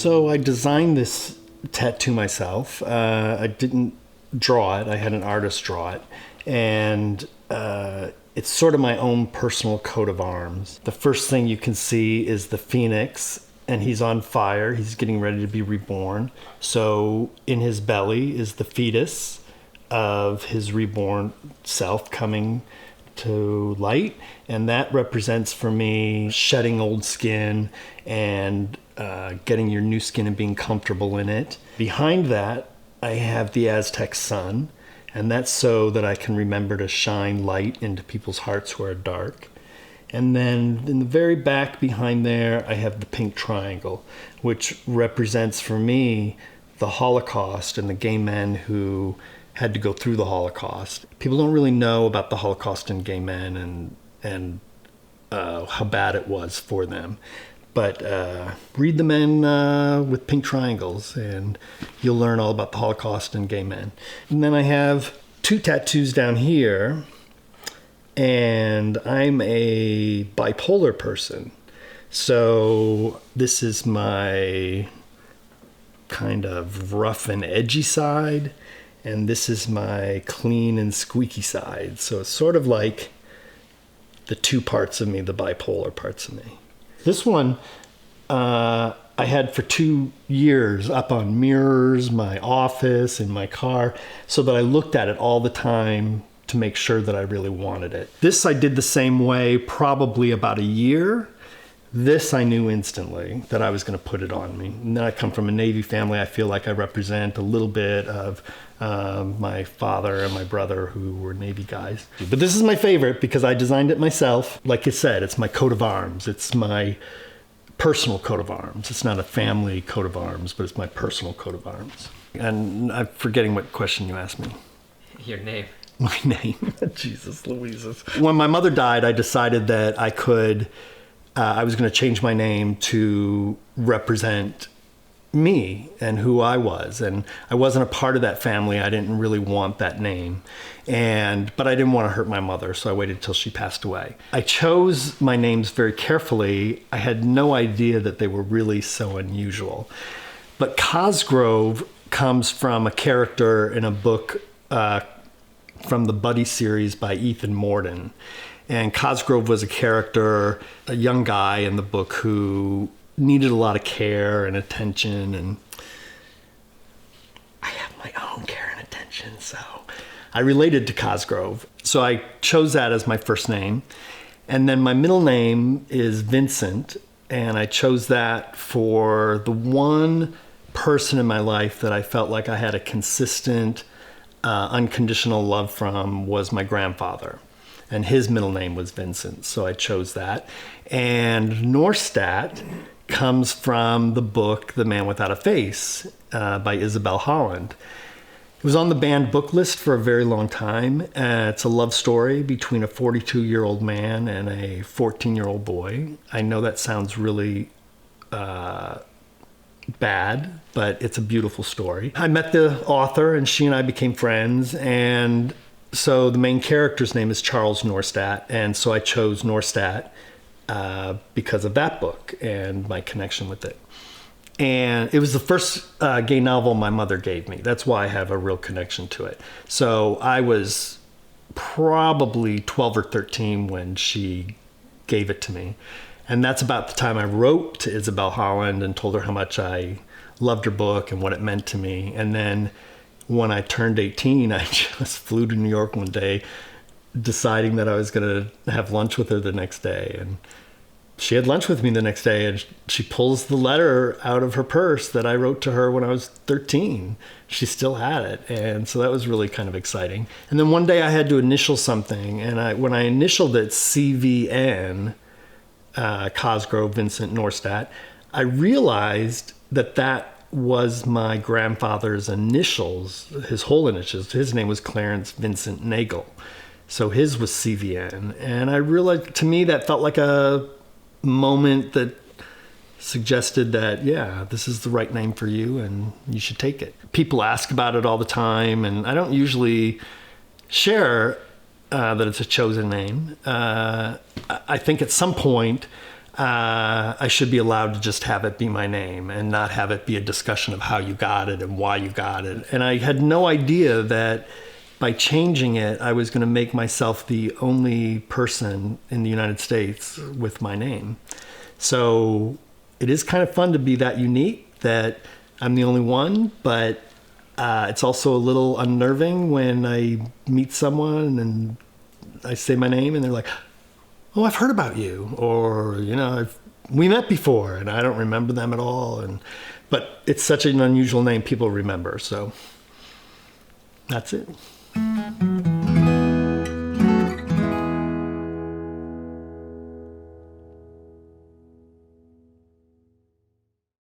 So I designed this tattoo myself. I didn't draw it. I had an artist draw it. And it's sort of my own personal coat of arms. The first thing you can see is the phoenix, and he's on fire. He's getting ready to be reborn. So in his belly is the fetus of his reborn self coming to light. And that represents for me shedding old skin and getting your new skin and being comfortable in it. Behind that, I have the Aztec sun, and that's so that I can remember to shine light into people's hearts who are dark. And then in the very back behind there, I have the pink triangle, which represents for me the Holocaust and the gay men who had to go through the Holocaust. People don't really know about the Holocaust and gay men and how bad it was for them. But read the men with pink triangles, and you'll learn all about the Holocaust and gay men. And then I have 2 tattoos down here, and I'm a bipolar person. So this is my kind of rough and edgy side, and this is my clean and squeaky side. So it's sort of like the 2 parts of me, the bipolar parts of me. This one I had for 2 years up on mirrors, my office, in my car, so that I looked at it all the time to make sure that I really wanted it. This I did the same way probably about a year. This I knew instantly that I was going to put it on me. And then I come from a Navy family. I feel like I represent a little bit of my father and my brother who were Navy guys. But this is my favorite because I designed it myself. Like I said, it's my coat of arms. It's my personal coat of arms. It's not a family coat of arms, but it's my personal coat of arms. And I'm forgetting what question you asked me. Your name. My name. Jesus Louises. When my mother died, I decided that I was going to change my name to represent me and who I was. And I wasn't a part of that family. I didn't really want that name. But I didn't want to hurt my mother, so I waited till she passed away. I chose my names very carefully. I had no idea that they were really so unusual. But Cosgrove comes from a character in a book from the Buddy series by Ethan Morden. And Cosgrove was a character, a young guy in the book who needed a lot of care and attention, and I have my own care and attention, so I related to Cosgrove. So I chose that as my first name. And then my middle name is Vincent, and I chose that for the one person in my life that I felt like I had a consistent, unconditional love from was my grandfather. And his middle name was Vincent, so I chose that. And Norstad comes from the book The Man Without a Face by Isabel Holland. It was on the banned book list for a very long time. It's a love story between a 42-year-old man and a 14-year-old boy. I know that sounds really bad, but it's a beautiful story. I met the author, and she and I became friends, and so the main character's name is Charles Norstad, and so I chose Norstad because of that book and my connection with it. And it was the first gay novel my mother gave me. That's why I have a real connection to it. So I was probably 12 or 13 when she gave it to me. And that's about the time I wrote to Isabel Holland and told her how much I loved her book and what it meant to me. And then when I turned 18, I just flew to New York one day, deciding that I was going to have lunch with her the next day. And she had lunch with me the next day, and she pulls the letter out of her purse that I wrote to her when I was 13. She still had it. And so that was really kind of exciting. And then one day I had to initial something. And when I initialed it CVN, Cosgrove Vincent Norstad, I realized that was my grandfather's initials, his whole initials. His name was Clarence Vincent Nagel. So his was CVN. And I realized, to me, that felt like a moment that suggested that, yeah, this is the right name for you and you should take it. People ask about it all the time, and I don't usually share that it's a chosen name. I think at some point I should be allowed to just have it be my name and not have it be a discussion of how you got it and why you got it. And I had no idea that by changing it, I was going to make myself the only person in the United States with my name. So it is kind of fun to be that unique that I'm the only one, but it's also a little unnerving when I meet someone and I say my name and they're like, oh, I've heard about you, or, we met before and I don't remember them at all. But it's such an unusual name people remember. So that's it.